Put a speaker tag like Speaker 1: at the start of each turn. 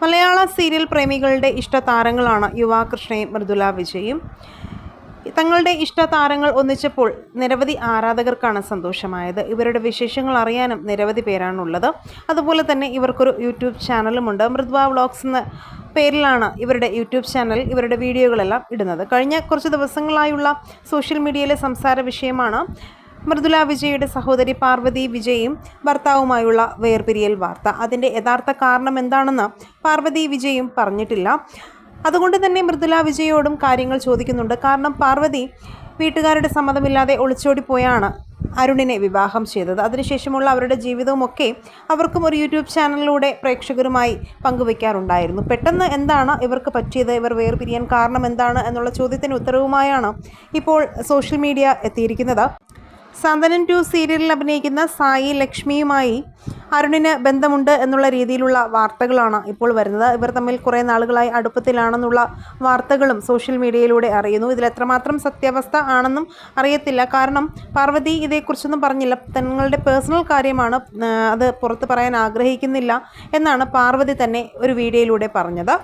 Speaker 1: മലയാള serial പ്രേമികളുടെ ഇഷ്ടതാരങ്ങളാണ് യുവാകൃഷ്ണയും Mridula വിജയും. തങ്ങളുടെ ഇഷ്ടതാരങ്ങൾ ഒന്നിച്ചപ്പോൾ നിരവധി ആരാധകർക്കാണ് സന്തോഷമായത്. ഇവരുടെ വിശേഷങ്ങൾ അറിയാനും നിരവധി പേരാണുള്ളത്. അതുപോലെ തന്നെ ഇവർക്കൊരു യൂട്യൂബ് ചാനലുമുണ്ട്. മൃദുല വ്ളോഗ്സ് എന്ന പേരിലാണ് ഇവരുടെ യൂട്യൂബ് ചാനൽ ഇവരുടെ വീഡിയോകളെല്ലാം ഇടുന്നത്. കഴിഞ്ഞ കുറച്ച് ദിവസങ്ങളായുള്ള സോഷ്യൽ മീഡിയയിലെ സംസാര വിഷയമാണ് മൃദുല വിജയുടെ സഹോദരി പാർവതി വിജയും ഭർത്താവുമായുള്ള വേർപിരിയൽ വാർത്ത. അതിൻ്റെ യഥാർത്ഥ കാരണം എന്താണെന്ന് പാർവതി വിജയും പറഞ്ഞിട്ടില്ല. അതുകൊണ്ട് തന്നെ മൃദുല വിജയോടും കാര്യങ്ങൾ ചോദിക്കുന്നുണ്ട്. കാരണം പാർവതി വീട്ടുകാരുടെ സമ്മതമില്ലാതെ ഒളിച്ചോടിപ്പോയാണ് അരുണിനെ വിവാഹം ചെയ്തത്. അതിനുശേഷമുള്ള അവരുടെ ജീവിതവുമൊക്കെ അവർക്കും ഒരു യൂട്യൂബ് ചാനലിലൂടെ പ്രേക്ഷകരുമായി പങ്കുവയ്ക്കാറുണ്ടായിരുന്നു. പെട്ടെന്ന് എന്താണ് ഇവർക്ക് പറ്റിയത്, ഇവർ വേർപിരിയാൻ കാരണം എന്താണ് എന്നുള്ള ചോദ്യത്തിന് ഉത്തരവുമായാണ് ഇപ്പോൾ സോഷ്യൽ മീഡിയ എത്തിയിരിക്കുന്നത്. സാന്ത്വനം 2 സീരിയലിൽ അഭിനയിക്കുന്ന സായി ലക്ഷ്മിയുമായി അരുണിന് ബന്ധമുണ്ട് എന്നുള്ള രീതിയിലുള്ള വാർത്തകളാണ് ഇപ്പോൾ വരുന്നത്. ഇവർ തമ്മിൽ കുറേ നാളുകളായി അടുപ്പത്തിലാണെന്നുള്ള വാർത്തകളും സോഷ്യൽ മീഡിയയിലൂടെ അറിയുന്നു. ഇതിൽ എത്രമാത്രം സത്യാവസ്ഥ ആണെന്നും അറിയത്തില്ല. കാരണം പാർവതി ഇതേക്കുറിച്ചൊന്നും പറഞ്ഞില്ല. തങ്ങളുടെ പേഴ്സണൽ കാര്യമാണ്, അത് പുറത്ത് പറയാൻ ആഗ്രഹിക്കുന്നില്ല എന്നാണ് പാർവതി തന്നെ ഒരു വീഡിയോയിലൂടെ പറഞ്ഞത്.